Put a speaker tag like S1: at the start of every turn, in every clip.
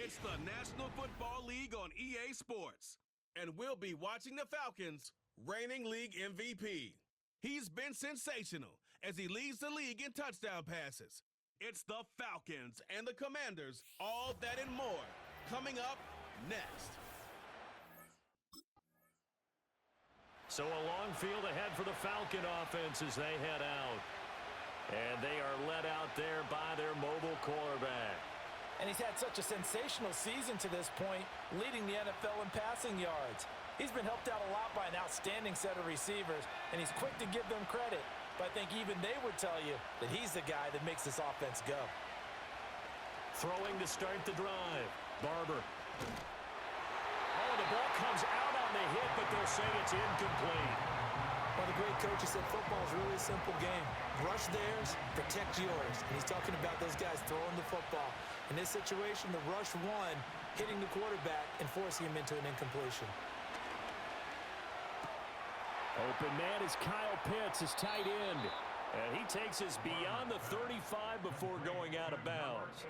S1: It's the National Football League on EA Sports. And we'll be watching the Falcons, reigning league MVP. He's been sensational as he leads the league in touchdown passes. It's the Falcons and the Commanders, all that and more, coming up next.
S2: So a long field ahead for the Falcon offense as they head out. And they are led out there by their mobile quarterback.
S3: And he's had such a sensational season to this point, leading the NFL in passing yards. He's been helped out a lot by an outstanding set of receivers, and he's quick to give them credit. But I think even they would tell you that he's the guy that makes this offense go.
S2: Throwing to start the drive. Barber. Oh, the ball comes out on the hit, but they'll say it's incomplete.
S3: One of the great coaches said football is really a simple game. Rush theirs, protect yours. And he's talking about those guys throwing the football. In this situation, the rush one, hitting the quarterback and forcing him into an incompletion.
S2: Open man is Kyle Pitts, his tight end. And he takes us beyond the 35 before going out of bounds.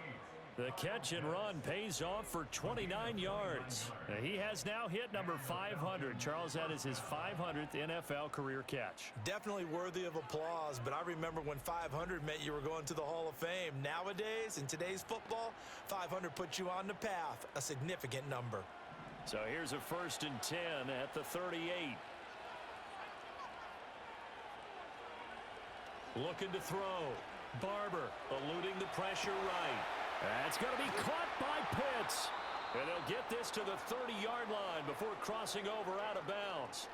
S2: The catch and run pays off for 29 yards. He has now hit number 500. Charles, that is his 500th NFL career catch.
S3: Definitely worthy of applause, but I remember when 500 meant you were going to the Hall of Fame. Nowadays, in today's football, 500 puts you on the path, a significant number.
S2: So here's a 1st and 10 at the 38. Looking to throw. Barber eluding the pressure right. That's going to be caught by Pitts. And they'll get this to the 30-yard line before crossing over out of bounds.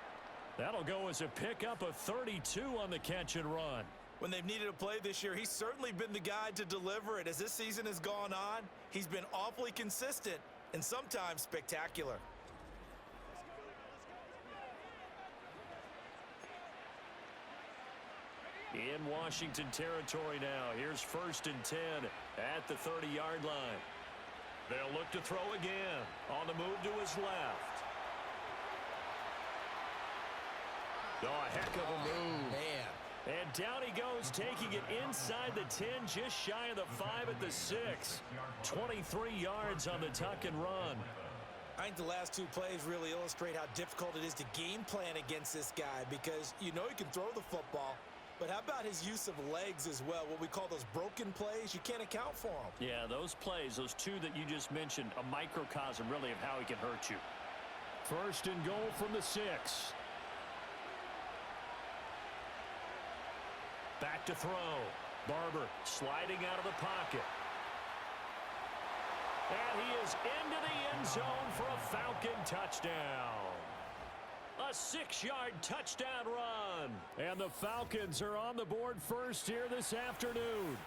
S2: That'll go as a pickup of 32 on the catch and run.
S3: When they've needed a play this year, he's certainly been the guy to deliver it. As this season has gone on, he's been awfully consistent and sometimes spectacular.
S2: In Washington territory now. Here's 1st and 10 at the 30-yard line. They'll look to throw again. On the move to his left. Oh, a heck of a move.
S3: Man.
S2: And down he goes, taking it inside the 10, just shy of the 5 at the 6. 23 yards on the tuck and run.
S3: I think the last two plays really illustrate how difficult it is to game plan against this guy because you know he can throw the football. But how about his use of legs as well? What we call those broken plays, you can't account for them.
S2: Yeah, those plays, those two that you just mentioned, a microcosm really of how he can hurt you. 1st and goal from the 6. Back to throw. Barber sliding out of the pocket. And he is into the end zone for a Falcon touchdown. A 6-yard touchdown run. And the Falcons are on the board first here this afternoon.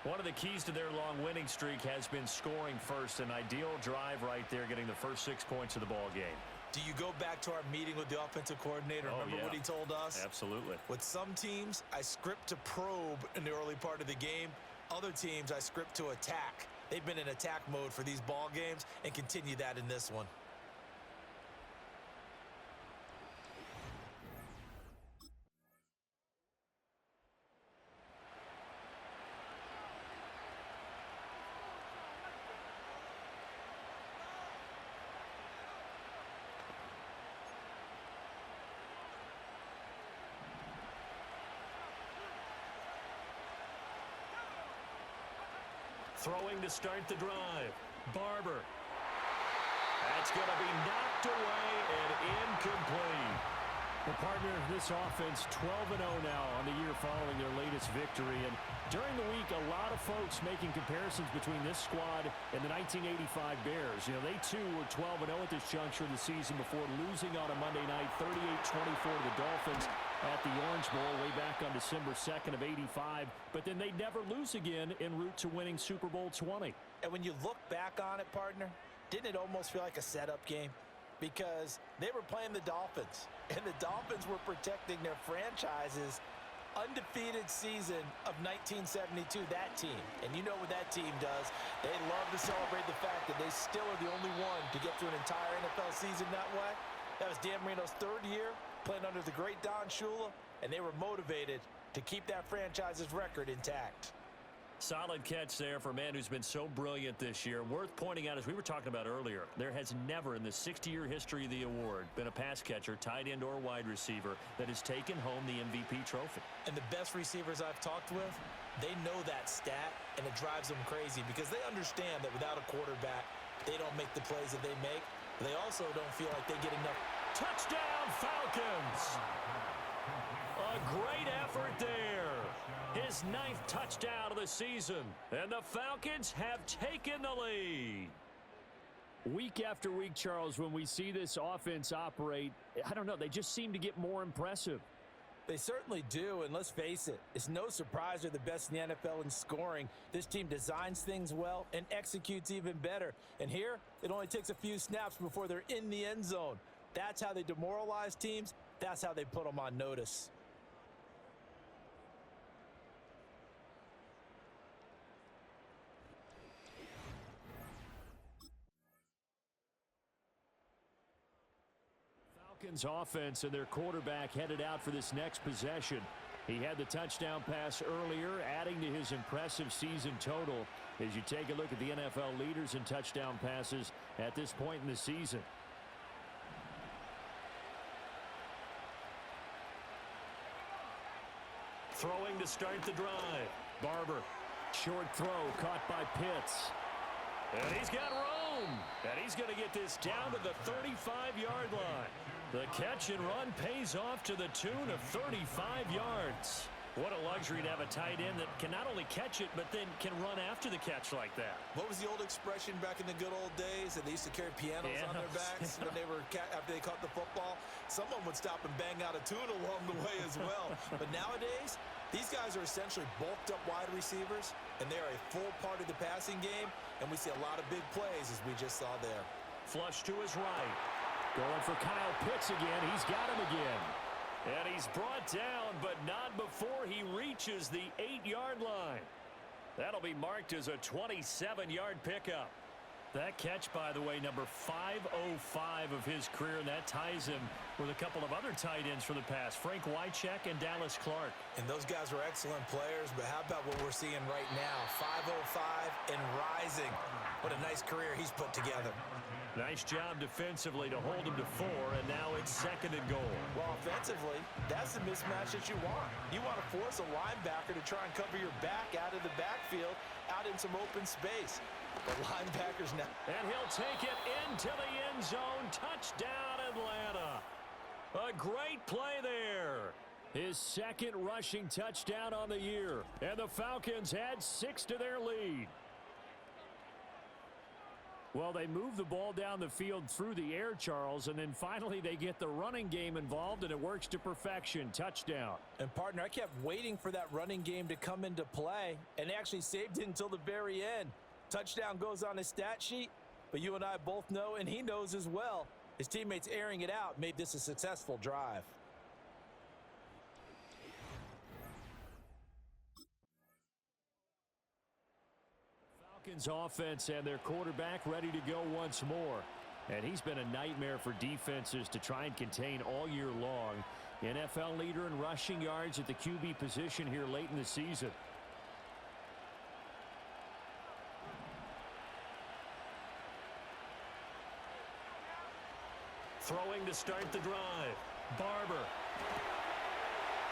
S2: One of the keys to their long winning streak has been scoring first. An ideal drive right there, getting the first 6 points of the ball game.
S3: Do you go back to our meeting with the offensive coordinator? Remember what he told us?
S2: Absolutely.
S3: With some teams, I script to probe in the early part of the game. Other teams, I script to attack. They've been in attack mode for these ball games and continue that in this one.
S2: Throwing to start the drive. Barber. That's going to be knocked away and incomplete. Well, partner, this offense 12-0 now on the year following their latest victory. And during the week, a lot of folks making comparisons between this squad and the 1985 Bears. You know, they too were 12-0 at this juncture of the season before losing on a Monday night 38-24 to the Dolphins at the Orange Bowl way back on December 2nd of 85. But then they'd never lose again en route to winning Super Bowl 20.
S3: And when you look back on it, partner, didn't it almost feel like a setup game? Because they were playing the Dolphins, and the Dolphins were protecting their franchise's undefeated season of 1972, that team. And you know what that team does. They love to celebrate the fact that they still are the only one to get through an entire NFL season that way. That was Dan Marino's 3rd year, playing under the great Don Shula, and they were motivated to keep that franchise's record intact.
S2: Solid catch there for a man who's been so brilliant this year. Worth pointing out, as we were talking about earlier, there has never in the 60-year history of the award been a pass catcher, tight end, or wide receiver that has taken home the MVP trophy.
S3: And the best receivers I've talked with, they know that stat, and it drives them crazy because they understand that without a quarterback, they don't make the plays that they make. But they also don't feel like they get enough.
S2: Touchdown, Falcons! A great effort there. His 9th touchdown of the season, and the Falcons have taken the lead.
S4: Week after week, Charles, when we see this offense operate, I don't know, they just seem to get more impressive.
S3: They certainly do, and let's face it, it's no surprise they're the best in the NFL in scoring. This team designs things well and executes even better. And here, it only takes a few snaps before they're in the end zone. That's how they demoralize teams. That's how they put them on notice.
S4: Falcons offense and their quarterback headed out for this next possession. He had the touchdown pass earlier, adding to his impressive season total as you take a look at the NFL leaders in touchdown passes at this point in the season.
S2: Throwing to start the drive. Barber.
S4: Short throw caught by Pitts.
S2: And he's got room. And he's going to get this down to the 35-yard line. The catch and run pays off to the tune of 35 yards. What a luxury to have a tight end that can not only catch it, but then can run after the catch like that.
S3: What was the old expression back in the good old days? That they used to carry pianos on their backs when they were after they caught the football. Someone would stop and bang out a tune along the way as well. But nowadays, these guys are essentially bulked up wide receivers, and they're a full part of the passing game, and we see a lot of big plays as we just saw there.
S2: Flush to his right.
S4: Going for Kyle Pitts again. He's got him again.
S2: And he's brought down, but not before he reaches the 8-yard line. That'll be marked as a 27-yard pickup. That catch, by the way, number 505 of his career, and that ties him with a couple of other tight ends for the past, Frank Wycheck and Dallas Clark.
S3: And those guys were excellent players, but how about what we're seeing right now? 505 and rising. What a nice career he's put together.
S2: Nice job defensively to hold him to 4, and now it's 2nd and goal.
S3: Well, offensively, that's the mismatch that you want. You want to force a linebacker to try and cover your back out of the backfield, out in some open space. The linebackers now.
S2: And he'll take it into the end zone. Touchdown, Atlanta. A great play there.
S4: His 2nd rushing touchdown on the year. And the Falcons add 6 to their lead. Well, they move the ball down the field through the air, Charles, and then finally they get the running game involved, and it works to perfection. Touchdown.
S3: And, partner, I kept waiting for that running game to come into play, and they actually saved it until the very end. Touchdown goes on his stat sheet, but you and I both know, and he knows as well, his teammates airing it out made this a successful drive.
S4: Falcons offense and their quarterback ready to go once more. And he's been a nightmare for defenses to try and contain all year long. NFL leader in rushing yards at the QB position here late in the season.
S2: Throwing to start the drive. Barber.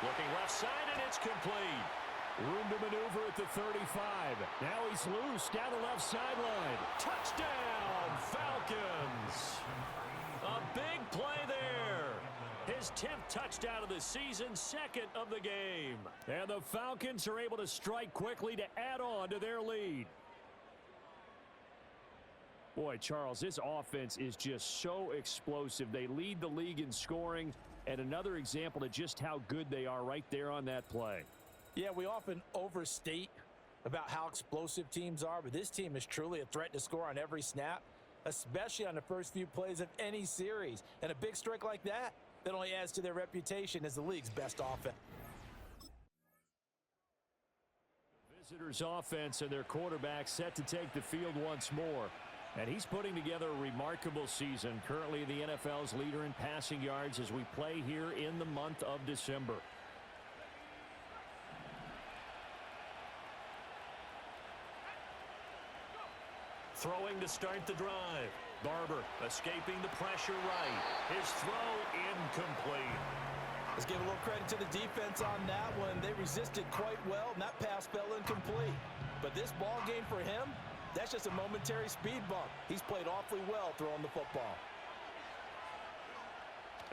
S2: Looking left side, and it's complete.
S4: Room to maneuver at the 35. Now he's loose down the left sideline.
S2: Touchdown, Falcons. A big play there. His 10th touchdown of the season, 2nd of the game.
S4: And the Falcons are able to strike quickly to add on to their lead. Boy, Charles, this offense is just so explosive. They lead the league in scoring, and another example of just how good they are right there on that play.
S3: Yeah, we often overstate about how explosive teams are, but this team is truly a threat to score on every snap, especially on the first few plays of any series. And a big strike like that only adds to their reputation as the league's best offense.
S4: Visitors' offense and their quarterback set to take the field once more. And he's putting together a remarkable season, currently the NFL's leader in passing yards as we play here in the month of December.
S2: Throwing to start the drive. Barber escaping the pressure right. His throw incomplete.
S3: Let's give a little credit to the defense on that one. They resisted quite well, and that pass fell incomplete. But this ball game for him, that's just a momentary speed bump. He's played awfully well throwing the football.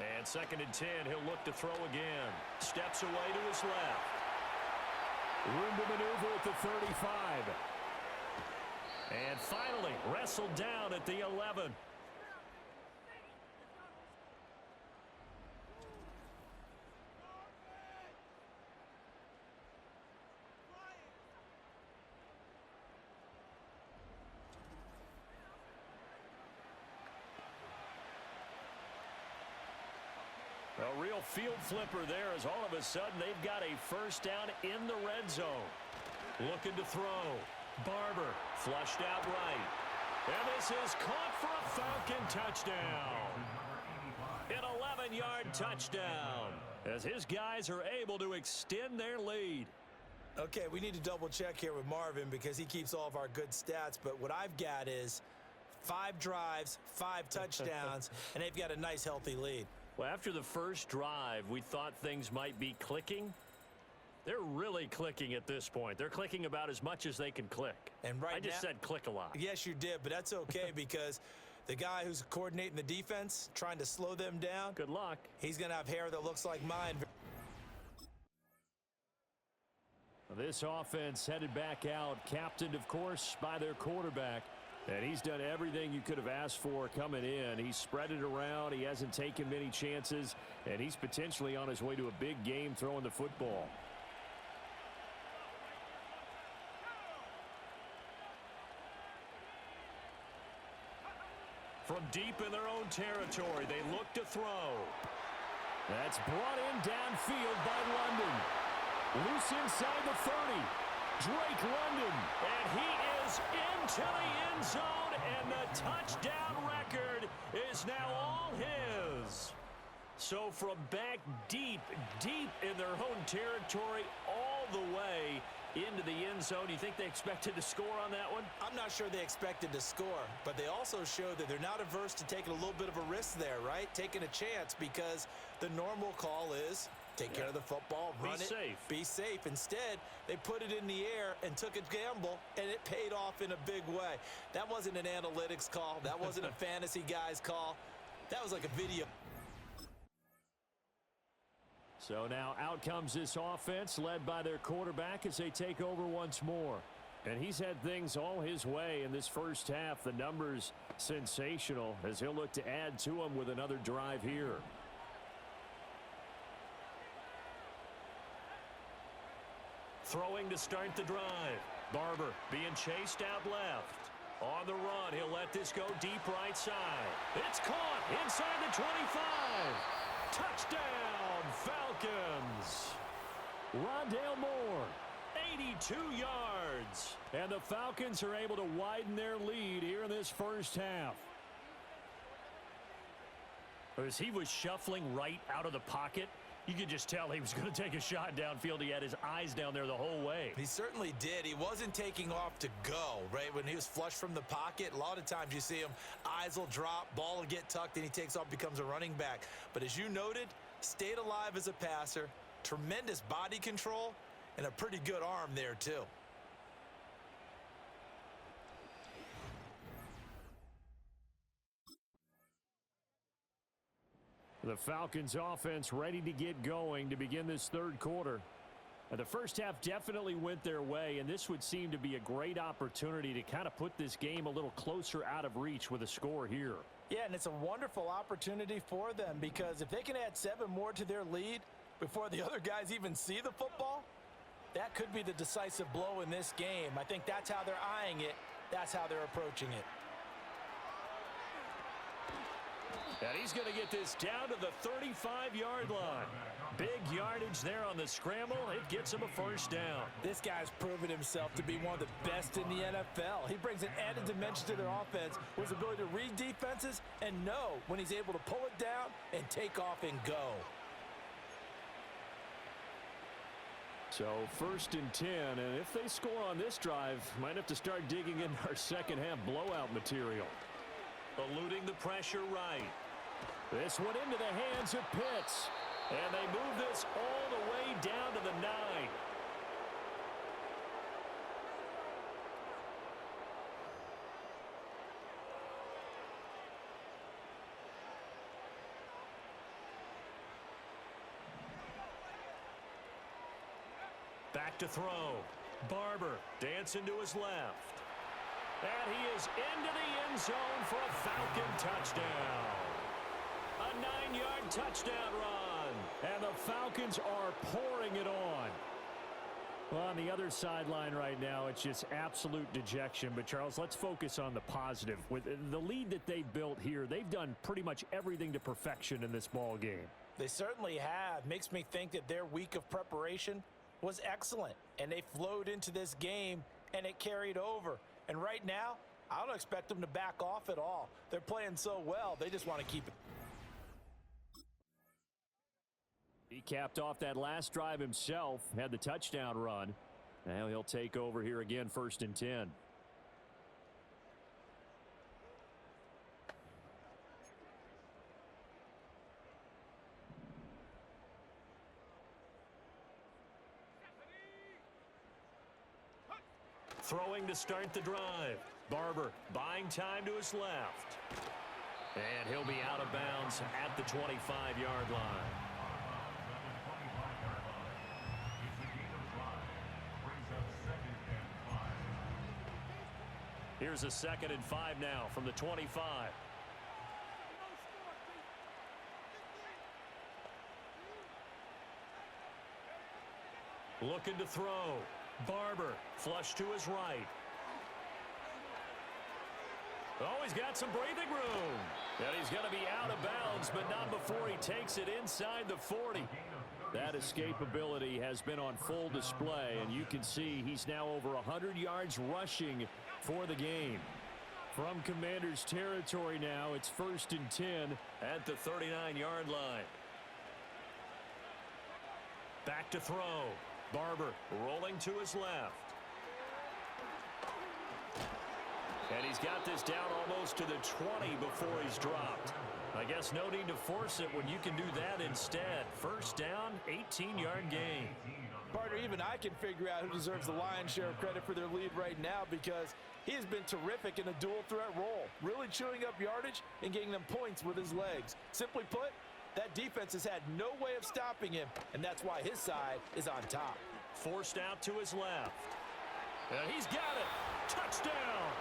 S2: And 2nd and 10, he'll look to throw again. Steps away to his left.
S4: Room to maneuver at the 35.
S2: And finally, wrestled down at the 11. A real field flipper there as all of a sudden they've got a first down in the red zone. Looking to throw. Barber flushed out right. And this is caught for a Falcon touchdown. An 11-yard touchdown as his guys are able to extend their lead.
S3: Okay, we need to double check here with Marvin because he keeps all of our good stats. But what I've got is 5 drives, 5 touchdowns, and they've got a nice, healthy lead.
S2: Well, after the first drive, we thought things might be clicking. They're really clicking at this point. They're clicking about as much as they can click.
S3: And right
S2: I just said click a lot.
S3: Yes, you did, but that's okay because the guy who's coordinating the defense, trying to slow them down.
S2: Good luck.
S3: He's going to have hair that looks like mine.
S4: This offense headed back out, captained, of course, by their quarterback. And he's done everything you could have asked for coming in. He's spread it around. He hasn't taken many chances. And he's potentially on his way to a big game throwing the football.
S2: From deep in their own territory, they look to throw.
S4: That's brought in downfield by London. Loose inside the 30. Drake London.
S2: And he is into the end zone, and the touchdown record is now all his. So from back deep, deep in their own territory, all the way into the end zone. You think they expected to score on that one?
S3: I'm not sure they expected to score, but they also showed that they're not averse to taking a little bit of a risk there, right? Taking a chance because the normal call is take care of the football, run it, be safe. Instead, they put it in the air and took a gamble, and it paid off in a big way. That wasn't an analytics call. That wasn't a fantasy guy's call. That was like a video.
S4: So now out comes this offense led by their quarterback as they take over once more. And he's had things all his way in this first half. The numbers sensational as he'll look to add to them with another drive here.
S2: Throwing to start the drive. Barber being chased out left. On the run, he'll let this go deep right side. It's caught inside the 25. Touchdown, Falcons.
S4: Rondale Moore.
S2: 82 yards.
S4: And the Falcons are able to widen their lead here in this first half.
S2: As he was shuffling right out of the pocket, you could just tell he was going to take a shot downfield. He had his eyes down there the whole way.
S3: He certainly did. He wasn't taking off to go, right? When he was flush from the pocket, a lot of times you see him, eyes will drop, ball will get tucked, and he takes off, becomes a running back. But as you noted, stayed alive as a passer, tremendous body control, and a pretty good arm there, too.
S4: The Falcons offense ready to get going to begin this third quarter. And the first half definitely went their way, and this would seem to be a great opportunity to kind of put this game a little closer out of reach with a score here.
S3: Yeah, and it's a wonderful opportunity for them because if they can add 7 more to their lead before the other guys even see the football, that could be the decisive blow in this game. I think that's how they're eyeing it. That's how they're approaching it.
S2: And he's going to get this down to the 35-yard line. Big yardage there on the scramble. It gets him a first down.
S3: This guy's proven himself to be one of the best in the NFL. He brings an added dimension to their offense with his ability to read defenses and know when he's able to pull it down and take off and go.
S4: So 1st and 10, and if they score on this drive, might have to start digging in our second half blowout material.
S2: Eluding the pressure right.
S4: This one into the hands of Pitts. And they move this all the way down to the 9.
S2: Back to throw. Barber dancing to his left. And he is into the end zone for a Falcon touchdown. A 9-yard touchdown run.
S4: And the Falcons are pouring it on. Well, on the other sideline right now, it's just absolute dejection. But, Charles, let's focus on the positive. With the lead that they built here, they've done pretty much everything to perfection in this ball game.
S3: They certainly have. Makes me think that their week of preparation was excellent. And they flowed into this game, and it carried over. And right now, I don't expect them to back off at all. They're playing so well, they just want to keep it.
S4: He capped off that last drive himself, had the touchdown run. Now he'll take over here again, 1st and 10.
S2: Throwing to start the drive. Barber buying time to his left. And he'll be out of bounds at the 25-yard line. Here's a 2nd and 5 now from the 25. Looking to throw. Barber flush to his right. Oh, he's got some breathing room. And he's going to be out of bounds, but not before he takes it inside the 40.
S4: That escapability has been on full display, and you can see he's now over 100 yards rushing for the game. From Commander's territory now, it's 1st and 10
S2: at the 39-yard line. Back to throw. Barber rolling to his left. And he's got this down almost to the 20 before he's dropped. I guess no need to force it when you can do that instead. 1st down, 18-yard gain.
S3: Partner, even I can figure out who deserves the lion's share of credit for their lead right now, because he has been terrific in a dual threat role, really chewing up yardage and getting them points with his legs. Simply put, that defense has had no way of stopping him, and that's why his side is on top.
S2: Forced out to his left. And he's got it. Touchdown.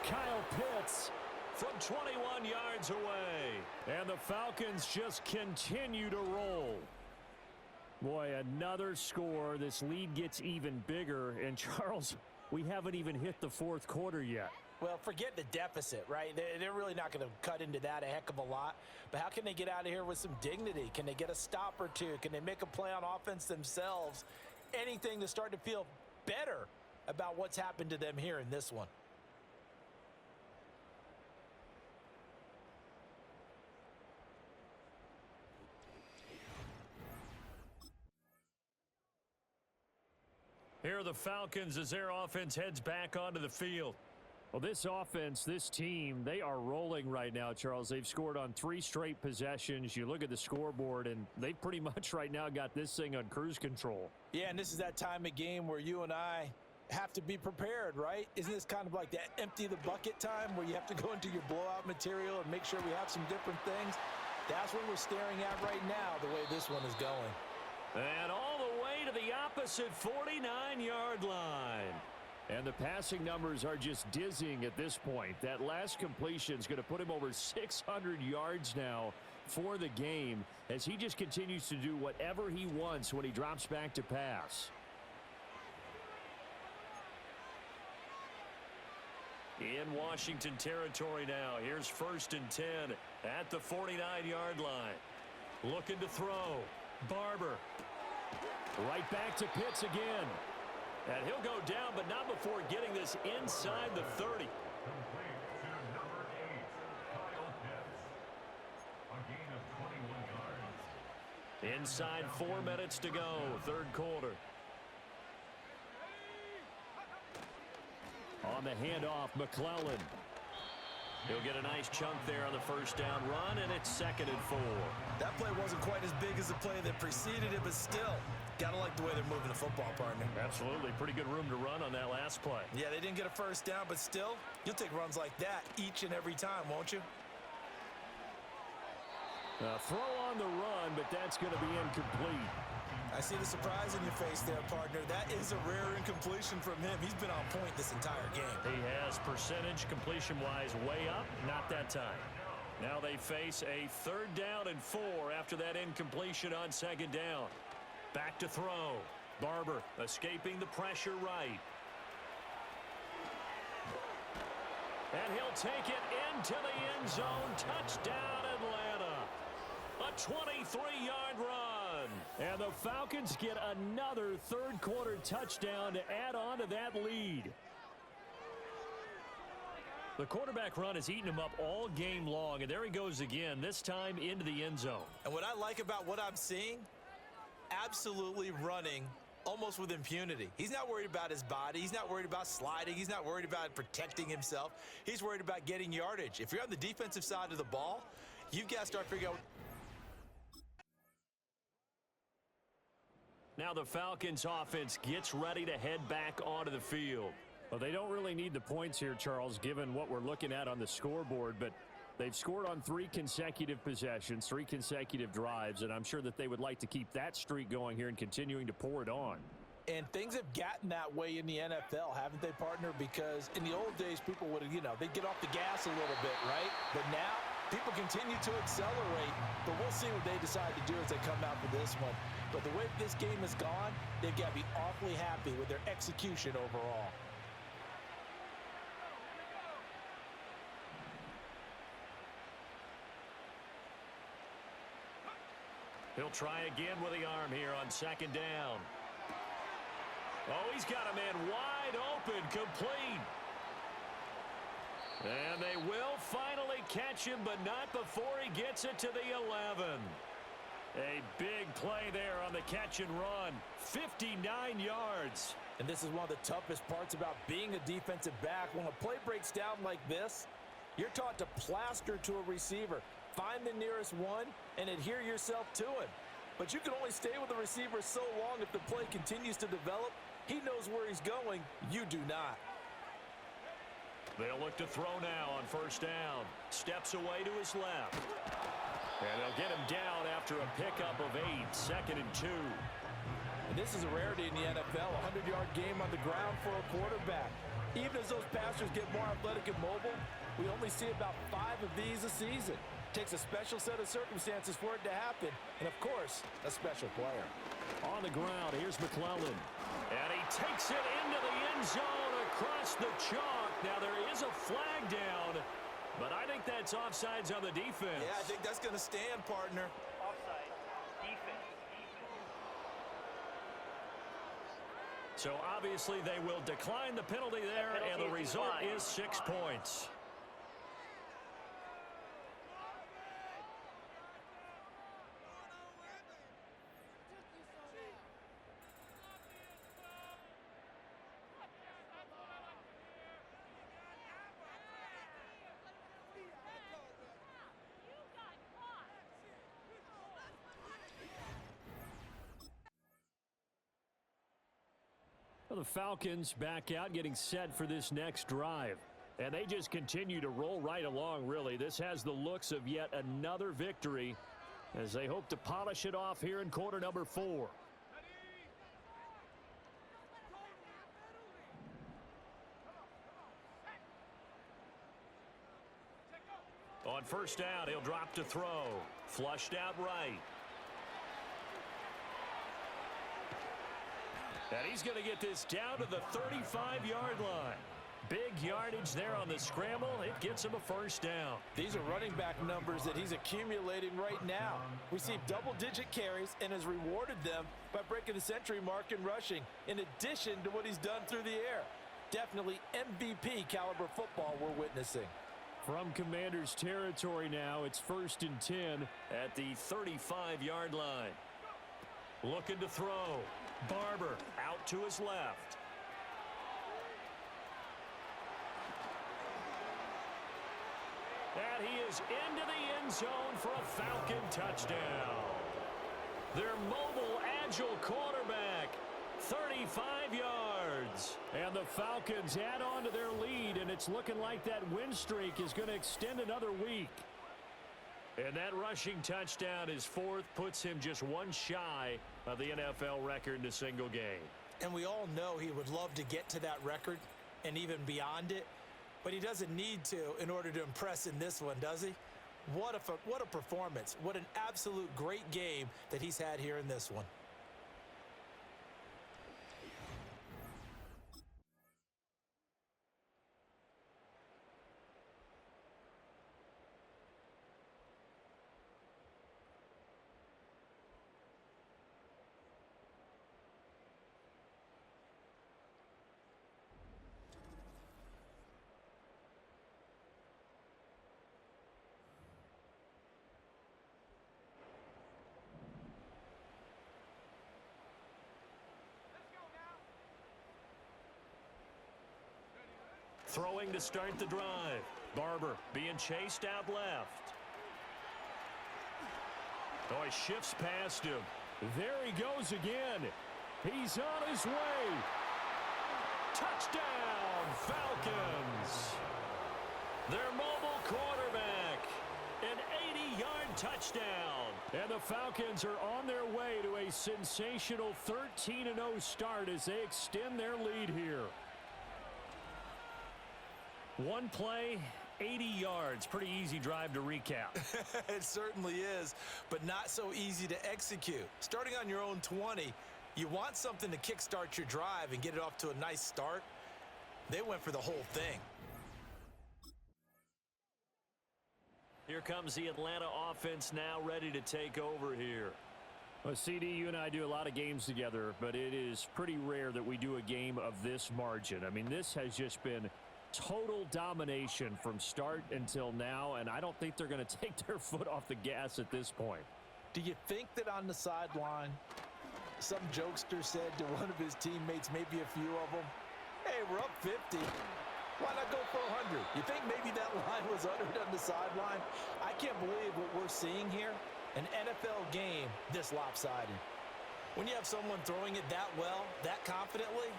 S4: Kyle Pitts
S2: from 21 yards away.
S4: And the Falcons just continue to roll. Boy, another score. This lead gets even bigger. And, Charles, we haven't even hit the 4th quarter yet.
S3: Well, forget the deficit, right? They're really not going to cut into that a heck of a lot. But how can they get out of here with some dignity? Can they get a stop or two? Can they make a play on offense themselves? Anything to start to feel better about what's happened to them here in this one.
S2: Here are the Falcons as their offense heads back onto the field.
S4: Well, this offense, this team, they are rolling right now, Charles. They've scored on 3 straight possessions. You look at the scoreboard, and they've pretty much right now got this thing on cruise control.
S3: Yeah, and this is that time of game where you and I have to be prepared, right? Isn't this kind of like that empty the bucket time where you have to go into your blowout material and make sure we have some different things? That's what we're staring at right now, the way this one is going.
S2: And all the way to the opposite 49-yard line.
S4: And the passing numbers are just dizzying at this point. That last completion is going to put him over 600 yards now for the game, as he just continues to do whatever he wants when he drops back to pass.
S2: In Washington territory now. Here's 1st and 10 at the 49-yard line. Looking to throw. Barber.
S4: Right back to Pitts again.
S2: And he'll go down, but not before getting this inside the 30. Inside 4 minutes to go, third quarter. On the handoff, McClellan. He'll get a nice chunk there on the first down run, and it's 2nd and 4.
S3: That play wasn't quite as big as the play that preceded it, but still, gotta like the way they're moving the football, partner.
S2: Absolutely. Pretty good room to run on that last play.
S3: Yeah, they didn't get a first down, but still, you'll take runs like that each and every time, won't you?
S4: Throw on the run, but that's going to be incomplete.
S3: I see the surprise in your face there, partner. That is a rare incompletion from him. He's been on point this entire game.
S2: He has percentage completion-wise way up, not that time. Now they face a 3rd down and 4 after that incompletion on 2nd down. Back to throw. Barber escaping the pressure right. And he'll take it into the end zone. Touchdown, Atlanta. A 23-yard run. And the Falcons get another third-quarter touchdown to add on to that lead. The quarterback run has eaten him up all game long, and there he goes again, this time into the end zone.
S3: And what I like about what I'm seeing, absolutely running almost with impunity. He's not worried about his body. He's not worried about sliding. He's not worried about protecting himself. He's worried about getting yardage. If you're on the defensive side of the ball, you've got to start figuring out.
S2: Now the Falcons offense gets ready to head back onto the field.
S4: Well, they don't really need the points here, Charles, given what we're looking at on the scoreboard, but they've scored on 3 consecutive possessions, 3 consecutive drives, and I'm sure that they would like to keep that streak going here and continuing to pour it on.
S3: And things have gotten that way in the NFL, haven't they, partner? Because in the old days, people would, they'd get off the gas a little bit, right? But now, people continue to accelerate, but we'll see what they decide to do as they come out for this one. But the way this game has gone, they've got to be awfully happy with their execution overall.
S2: He'll try again with the arm here on 2nd down. Oh, he's got a man wide open, complete. And they will finally catch him, but not before he gets it to the 11. A big play there on the catch and run. 59 yards.
S3: And this is one of the toughest parts about being a defensive back. When a play breaks down like this, you're taught to plaster to a receiver. Find the nearest one and adhere yourself to him. But you can only stay with the receiver so long if the play continues to develop. He knows where he's going. You do not.
S2: They'll look to throw now on 1st down. Steps away to his left. And they'll get him down after a pickup of 8, 2nd and 2.
S3: And this is a rarity in the NFL, a 100-yard game on the ground for a quarterback. Even as those passers get more athletic and mobile, we only see about 5 of these a season. Takes a special set of circumstances for it to happen, and of course, a special player.
S4: On the ground, here's McClellan.
S2: And he takes it into the end zone across the chalk. Now there is a flag down, but I think that's offsides on the defense.
S3: Yeah, I think that's going to stand, partner.
S5: Offside. Defense.
S2: So obviously they will decline the penalty there, and the result is 6 points.
S4: The Falcons back out, getting set for this next drive. And they just continue to roll right along, really. This has the looks of yet another victory as they hope to polish it off here in quarter number 4.
S2: On 1st down, he'll drop to throw. Flushed out right. And he's going to get this down to the 35-yard line. Big yardage there on the scramble. It gets him a 1st down.
S3: These are running back numbers that he's accumulating right now. Received double-digit carries and has rewarded them by breaking the century mark in rushing, in addition to what he's done through the air. Definitely MVP caliber football we're witnessing.
S4: From Commander's territory now, it's 1st and 10
S2: at the 35-yard line. Looking to throw. Barber out to his left. And he is into the end zone for a Falcon touchdown. Their mobile, agile quarterback, 35 yards. And the Falcons add on to their lead, and it's looking like that win streak is going to extend another week. And that rushing touchdown, his fourth, puts him just one shy of the NFL record in a single game.
S3: And we all know he would love to get to that record and even beyond it, but he doesn't need to in order to impress in this one, does he? What a performance. What an absolute great game that he's had here in this one.
S2: Throwing to start the drive. Barber being chased out left. Oh, he shifts past him.
S4: There he goes again. He's on his way.
S2: Touchdown, Falcons. Their mobile quarterback. An 80-yard touchdown.
S4: And the Falcons are on their way to a sensational 13-0 start as they extend their lead here.
S2: One play, 80 yards. Pretty easy drive to recap.
S3: It certainly is, but not so easy to execute. Starting on your own 20, you want something to kickstart your drive and get it off to a nice start. They went for the whole thing.
S2: Here comes the Atlanta offense now ready to take over here.
S4: Well, CD, you and I do a lot of games together, but it is pretty rare that we do a game of this margin. I mean, this has just been total domination from start until now, and I don't think they're going to take their foot off the gas at this point.
S3: Do you think that on the sideline, some jokester said to one of his teammates, maybe a few of them, hey, we're up 50. Why not go for 100? You think maybe that line was uttered on the sideline? I can't believe what we're seeing here. An NFL game this lopsided. When you have someone throwing it that well, that confidently,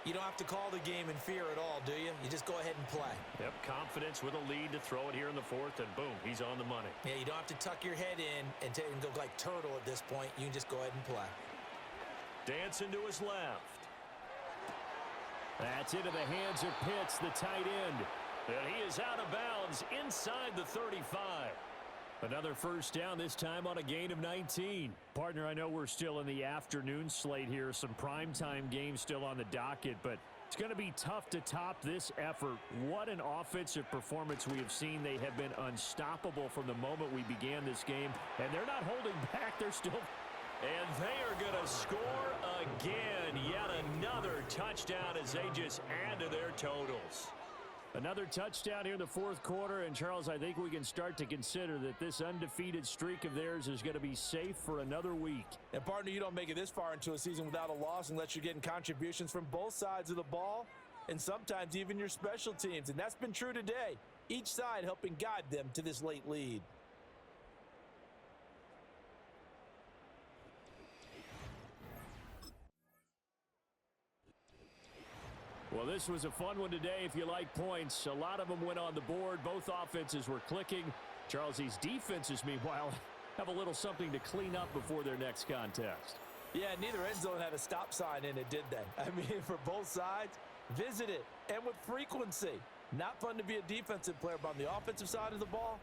S3: you don't have to call the game in fear at all, do you? You just go ahead and play.
S2: Yep, confidence with a lead to throw it here in the fourth, and boom, he's on the money.
S3: Yeah, you don't have to tuck your head in and go like turtle at this point. You can just go ahead and play.
S2: Dancing to his left.
S4: That's into the hands of Pitts, the tight end.
S2: And he is out of bounds inside the 35.
S4: Another first down, this time on a gain of 19. Partner, I know we're still in the afternoon slate here. Some primetime games still on the docket, but it's going to be tough to top this effort. What an offensive performance we have seen. They have been unstoppable from the moment we began this game, and they're not holding back. They're still...
S2: And they are going to score again. Yet another touchdown as they just add to their totals.
S4: Another touchdown here in the fourth quarter, and Charles, I think we can start to consider that this undefeated streak of theirs is going to be safe for another week.
S3: And partner, you don't make it this far into a season without a loss unless you're getting contributions from both sides of the ball and sometimes even your special teams, and that's been true today. Each side helping guide them to this late lead.
S4: Well, this was a fun one today if you like points. A lot of them went on the board. Both offenses were clicking. Charles, these defenses, meanwhile, have a little something to clean up before their next contest.
S3: Yeah, neither end zone had a stop sign in it, did they? I mean, for both sides, visit it, and with frequency. Not fun to be a defensive player, but on the offensive side of the ball,